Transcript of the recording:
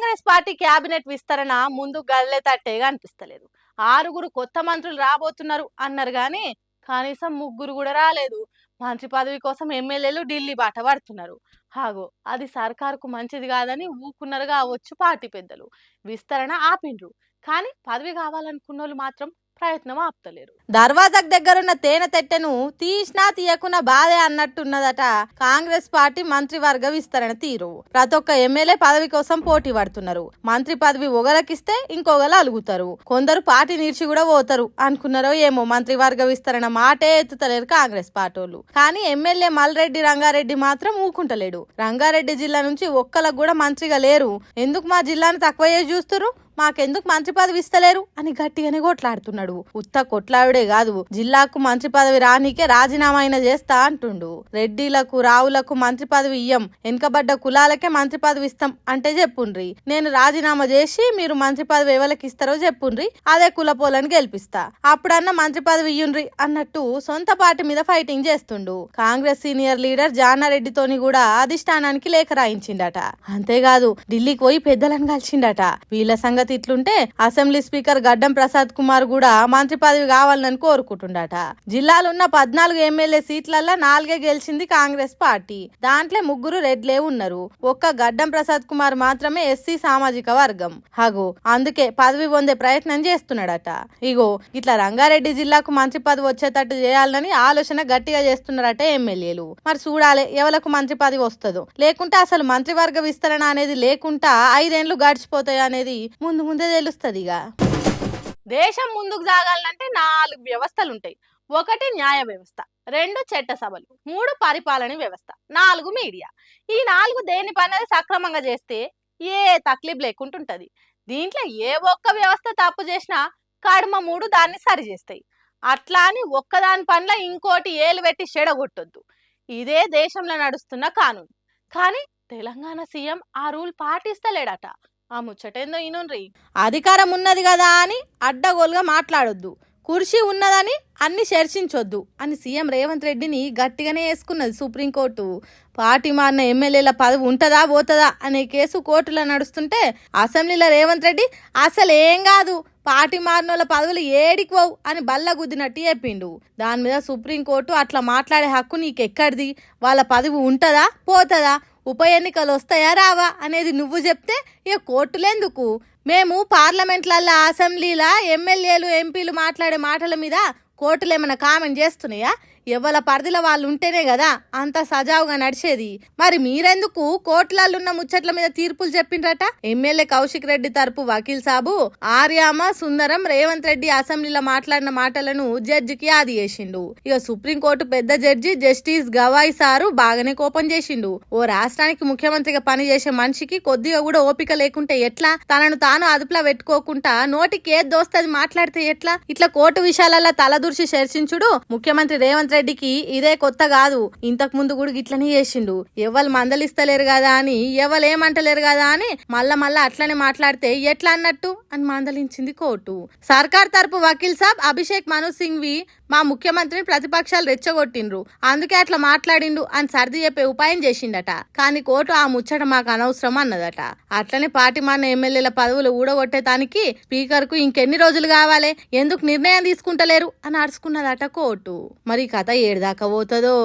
Congress party cabinet విస్తరణ ముందు గల్లెతట్టేగా అనిపిస్తలేదు. 6 కొత్త మంత్రులు రాబోతున్నారు అన్నారు గాని కనీసం 3 కూడా రాలేదు. మంత్రి పదవి కోసం ఎమ్మెల్యేలు ఢిల్లీ బాట పడుతున్నారు. హాగో అది సర్కారుకు మంచిది కాదని ఊకున్నారు కావచ్చు పార్టీ పెద్దలు. విస్తరణ ఆపిండ్రు కానీ పదవి కావాలనుకున్నోళ్ళు మాత్రం ప్రయత్నం ఆపుతలేరు. దర్వాజాకు దగ్గరున్న తేనె తెట్టెను తీసినా తీయకున్న బాధే అన్నట్టున్నదట కాంగ్రెస్ పార్టీ మంత్రివర్గ విస్తరణ తీరు. ప్రతి ఒక్క ఎమ్మెల్యే పదవి కోసం పోటీ పడుతున్నారు. మంత్రి పదవి ఒకరికిస్తే ఇంకొకరు అలుగుతారు. కొందరు పార్టీ నీడ్చి కూడా పోతారు. అనుకున్నారో ఏమో మంత్రివర్గ విస్తరణ మాటే ఎత్తుతలేరు కాంగ్రెస్ పార్టీలు. కానీ ఎమ్మెల్యే మల్రెడ్డి రంగారెడ్డి మాత్రం ఊకుంటలేడు. రంగారెడ్డి జిల్లా నుంచి ఒక్కలకు కూడా మంత్రిగా లేరు. ఎందుకు మా జిల్లాను తక్కువ చేసి చూస్తున్నారు, మాకెందుకు మంత్రి పదవి ఇస్తలేరు అని గట్టిగానే కొట్లాడుతున్నాడు. ఉత్త కొట్లావిడే కాదు, జిల్లాకు మంత్రి పదవి రానికే రాజీనామా అయినా చేస్తా అంటుండు. రెడ్డిలకు రావులకు మంత్రి పదవి ఇయ్యం, వెనుకబడ్డ కులాలకే మంత్రి పదవి ఇస్తాం అంటే చెప్పుండ్రి. నేను రాజీనామా చేసి మీరు మంత్రి పదవి ఎవరికి ఇస్తారో చెప్పుండ్రి, అదే కులపోలను గెలిపిస్తా, అప్పుడన్నా మంత్రి పదవి ఇయ్యుండ్రి అన్నట్టు సొంత పార్టీ మీద ఫైటింగ్ చేస్తుండు. కాంగ్రెస్ సీనియర్ లీడర్ జానారెడ్డితోని కూడా అధిష్టానానికి లేఖ రాయించిండట. అంతేకాదు ఢిల్లీకి పోయి పెద్దలను కలిసిండట. వీళ్ళ సంగతి ఇట్లుంటే అసెంబ్లీ స్పీకర్ గడ్డం ప్రసాద్ కుమార్ కూడా మంత్రి పదవి కావాలని కోరుకుంటుండట. జిల్లాలో ఉన్న 14 ఎమ్మెల్యే సీట్లల్లో 4 గెలిచింది కాంగ్రెస్ పార్టీ. దాంట్లో 3 రెడ్లే ఉన్నారు. ఒక్క గడ్డం ప్రసాద్ కుమార్ మాత్రమే ఎస్సీ సామాజిక వర్గం. హగో అందుకే పదవి పొందే ప్రయత్నం చేస్తున్నాడట. ఇగో ఇట్లా రంగారెడ్డి జిల్లాకు మంత్రి పదవి వచ్చేటట్టు చేయాలని ఆలోచన గట్టిగా చేస్తున్నారట ఎమ్మెల్యేలు. మరి చూడాలి ఎవరికి మంత్రి పదవి వస్తుందో. లేకుంటే అసలు మంత్రివర్గ విస్తరణ అనేది లేకుండా 5 ఏళ్లు గడిచిపోతాయి అనేది ముందే తెలుస్తుంది. ఇక దేశం ముందుకు సాగాలంటే 4 వ్యవస్థలు ఉంటాయి. 1 న్యాయ వ్యవస్థ, 2 చట్ట సభలు, 3 పరిపాలన వ్యవస్థ, 4 మీడియా. ఈ 4 దేని పని సక్రమంగా చేస్తే ఏ తక్లీఫ్ లేకుంటుంటది. దీంట్లో ఏ ఒక్క వ్యవస్థ తప్పు చేసినా కడమ 3 దాన్ని సరి చేస్తాయి. అట్లా అని ఒక్కదాని పనిలో ఇంకోటి ఏలు పెట్టి చెడగొట్టొద్దు. ఇదే దేశంలో నడుస్తున్న కానూన్. కానీ తెలంగాణ సీఎం ఆ రూల్ పాటిస్తలేడట. ఆ ముచ్చటేందో ఈనుండ్రి. అధికారం ఉన్నది కదా అని అడ్డగోలుగా మాట్లాడొద్దు, కుర్చీ ఉన్నదని అన్ని చర్చించొద్దు అని సీఎం రేవంత్ రెడ్డిని గట్టిగానే వేసుకున్నది సుప్రీంకోర్టు. పార్టీ మారిన ఎమ్మెల్యేల పదవి ఉంటుందా పోతుందా అనే కేసు కోర్టులో నడుస్తుంటే అసెంబ్లీలో రేవంత్ రెడ్డి అసలు ఏం కాదు, పార్టీ మారినోళ్ళ పదవులు ఏడికి పోవు అని బల్ల గుద్దినట్టు చెప్పిండు. దాని మీద సుప్రీంకోర్టు అట్లా మాట్లాడే హక్కు నీకెక్కడిది, వాళ్ళ పదవి ఉంటుందా పోతుందా, ఉప ఎన్నికలు వస్తాయా రావా అనేది నువ్వు చెప్తే ఇక కోర్టులెందుకు? మేము పార్లమెంట్లల్లో అసెంబ్లీలా ఎమ్మెల్యేలు ఎంపీలు మాట్లాడే మాటల మీద కోర్టులు ఏమైనా కామెంట్ చేస్తున్నాయా? ఎవరి పరిధిలో వాళ్ళు ఉంటేనే కదా అంత సజావుగా నడిచేది. మరి మీరెందుకు కోర్టులలో ఉన్న ముచ్చట్ల మీద తీర్పులు చెప్పిండ్రట? ఎమ్మెల్యే కౌశిక్ రెడ్డి తరపు వకీల్ సాబు ఆర్యామ సుందరం రేవంత్ రెడ్డి అసెంబ్లీలో మాట్లాడిన మాటలను జడ్జికి ఆది చేసిండు. ఇక సుప్రీంకోర్టు పెద్ద జడ్జి జస్టిస్ గవాయ్ సారు బాగానే కోపం చేసిండు. ఓ రాష్ట్రానికి ముఖ్యమంత్రిగా పనిచేసే మనిషికి కొద్దిగా కూడా ఓపిక లేకుంటే ఎట్లా? తనను తాను అదుపులో పెట్టుకోకుండా నోటికి ఏది దోస్తది మాట్లాడితే ఎట్లా? ఇట్లా కోర్టు విషయాలలో తలదూర్చి చర్చించుడు ముఖ్యమంత్రి రేవంత్ రెడ్డికి ఇదే కొత్త కాదు. ఇంతకు ముందు కూడా గిట్లనే చేసిండు. ఎవరు మందలిస్తలేరు కదా అని, ఎవరు ఏమంటలేరు కదా అని మళ్ళా అట్లనే మాట్లాడితే ఎట్లా అన్నట్టు అని మందలించింది కోర్టు. సర్కార్ తరపు వకీల్ సాబ్ అభిషేక్ మను సింఘ్వి మా ముఖ్యమంత్రిని ప్రతిపక్షాలు రెచ్చగొట్టిండ్రు, అందుకే అట్లా మాట్లాడిండు అని సర్ది చెప్పే ఉపాయం చేసిండట. కానీ కోర్టు ఆ ముచ్చట మాకు అనవసరం అన్నదట. అట్లనే పార్టీ మారిన ఎమ్మెల్యేల పదవులు ఊడగొట్టేదానికి స్పీకర్ కు ఇంకెన్ని రోజులు కావాలి, ఎందుకు నిర్ణయం తీసుకుంటలేరు అని అరుచుకున్నదట కోర్టు. మరి కథ ఏడుదాకా పోతుందో.